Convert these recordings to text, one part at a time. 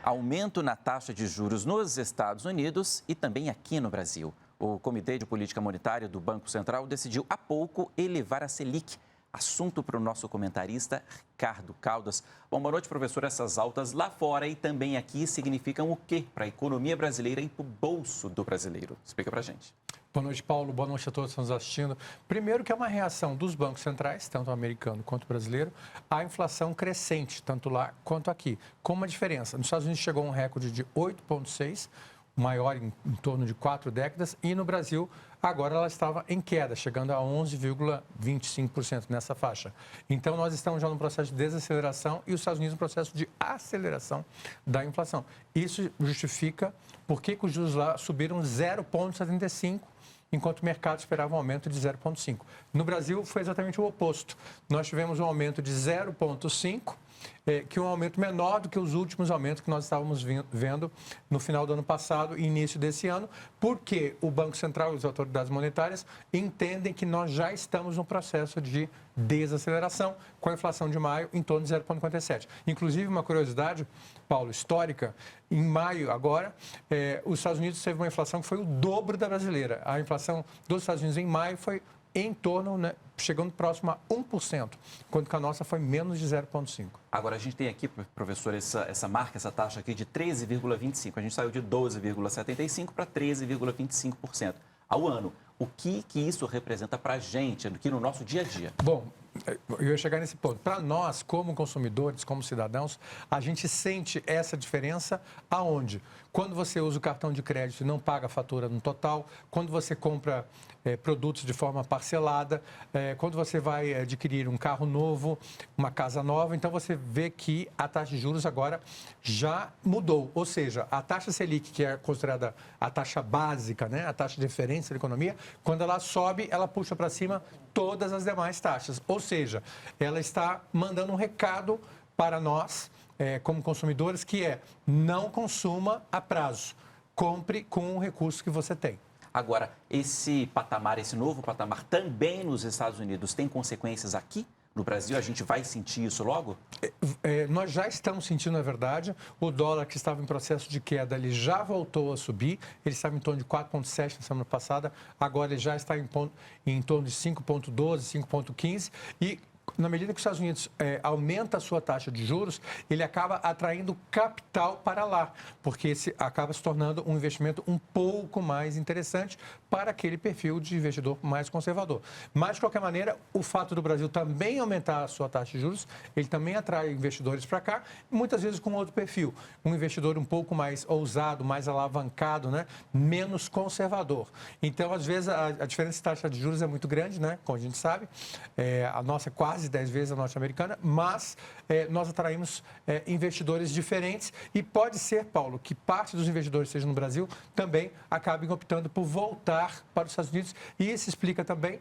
Aumento na taxa de juros nos Estados Unidos e também aqui no Brasil. O Comitê de Política Monetária do Banco Central decidiu há pouco elevar a Selic. Assunto para o nosso comentarista Ricardo Caldas. Bom, boa noite, professor. Essas altas lá fora e também aqui significam o quê para a economia brasileira e para o bolso do brasileiro? Explica para a gente. Boa noite, Paulo. Boa noite a todos que estão nos assistindo. Primeiro que é uma reação dos bancos centrais, tanto o americano quanto o brasileiro, à inflação crescente, tanto lá quanto aqui. Com uma diferença. Nos Estados Unidos chegou a um recorde de 8,6%, maior em torno de 4 décadas, e no Brasil, agora ela estava em queda, chegando a 11,25% nessa faixa. Então, nós estamos já no processo de desaceleração e os Estados Unidos no processo de aceleração da inflação. Isso justifica por que os juros lá subiram 0,75%, enquanto o mercado esperava um aumento de 0,5%. No Brasil, foi exatamente o oposto. Nós tivemos um aumento de 0,5%, que é um aumento menor do que os últimos aumentos que nós estávamos vendo no final do ano passado e início desse ano, porque o Banco Central e as autoridades monetárias entendem que nós já estamos no processo de desaceleração, com a inflação de maio em torno de 0,57%. Inclusive, uma curiosidade, Paulo, histórica, em maio agora, os Estados Unidos teve uma inflação que foi o dobro da brasileira. A inflação dos Estados Unidos em maio foi em torno, chegando próximo a 1%, enquanto que a nossa foi menos de 0,5%. Agora, a gente tem aqui, professor, essa marca, essa taxa aqui de 13,25%. A gente saiu de 12,75% para 13,25% ao ano. O que isso representa para a gente, aqui no nosso dia a dia? Bom, eu ia chegar nesse ponto. Para nós, como consumidores, como cidadãos, a gente sente essa diferença aonde? Quando você usa o cartão de crédito e não paga a fatura no total, quando você compra produtos de forma parcelada, quando você vai adquirir um carro novo, uma casa nova, então você vê que a taxa de juros agora já mudou. Ou seja, a taxa Selic, que é considerada a taxa básica, né, a taxa de referência da economia, quando ela sobe, ela puxa para cima todas as demais taxas. Ou seja, ela está mandando um recado para nós, como consumidores, que é: não consuma a prazo, compre com o recurso que você tem. Agora, esse novo patamar, também nos Estados Unidos, tem consequências aqui? No Brasil, a gente vai sentir isso logo? Nós já estamos sentindo, na verdade. O dólar, que estava em processo de queda, ele já voltou a subir. Ele estava em torno de 4,7 na semana passada. Agora ele já está em torno de 5,12, 5,15. E na medida que os Estados Unidos aumenta a sua taxa de juros, ele acaba atraindo capital para lá, porque esse acaba se tornando um investimento um pouco mais interessante para aquele perfil de investidor mais conservador. Mas, de qualquer maneira, o fato do Brasil também aumentar a sua taxa de juros, ele também atrai investidores para cá, muitas vezes com outro perfil. Um investidor um pouco mais ousado, mais alavancado, né? Menos conservador. Então, às vezes, a diferença de taxa de juros é muito grande, né? Como a gente sabe. A nossa é quase 10 vezes a norte-americana, mas nós atraímos investidores diferentes e pode ser, Paulo, que parte dos investidores, seja no Brasil, também acabem optando por voltar para os Estados Unidos, e isso explica também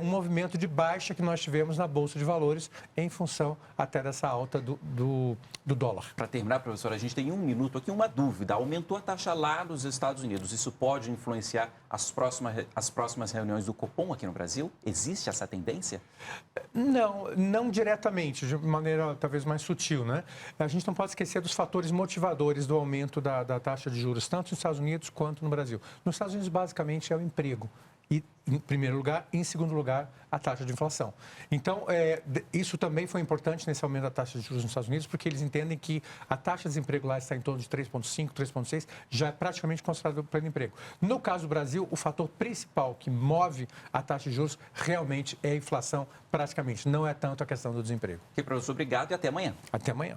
um movimento de baixa que nós tivemos na Bolsa de Valores em função até dessa alta do dólar. Para terminar, professor, a gente tem um minuto aqui, uma dúvida. Aumentou a taxa lá nos Estados Unidos. Isso pode influenciar as próximas reuniões do Copom aqui no Brasil? Existe essa tendência? Não diretamente, de maneira talvez mais sutil, né? A gente não pode esquecer dos fatores motivadores do aumento da taxa de juros, tanto nos Estados Unidos quanto no Brasil. Nos Estados Unidos, basicamente, é o emprego. E, em primeiro lugar, e em segundo lugar, a taxa de inflação. Então, isso também foi importante nesse aumento da taxa de juros nos Estados Unidos, porque eles entendem que a taxa de desemprego lá está em torno de 3,5%, 3,6%, já é praticamente considerado pleno emprego. No caso do Brasil, o fator principal que move a taxa de juros realmente é a inflação, praticamente, não é tanto a questão do desemprego. Ok, professor, obrigado e até amanhã. Até amanhã.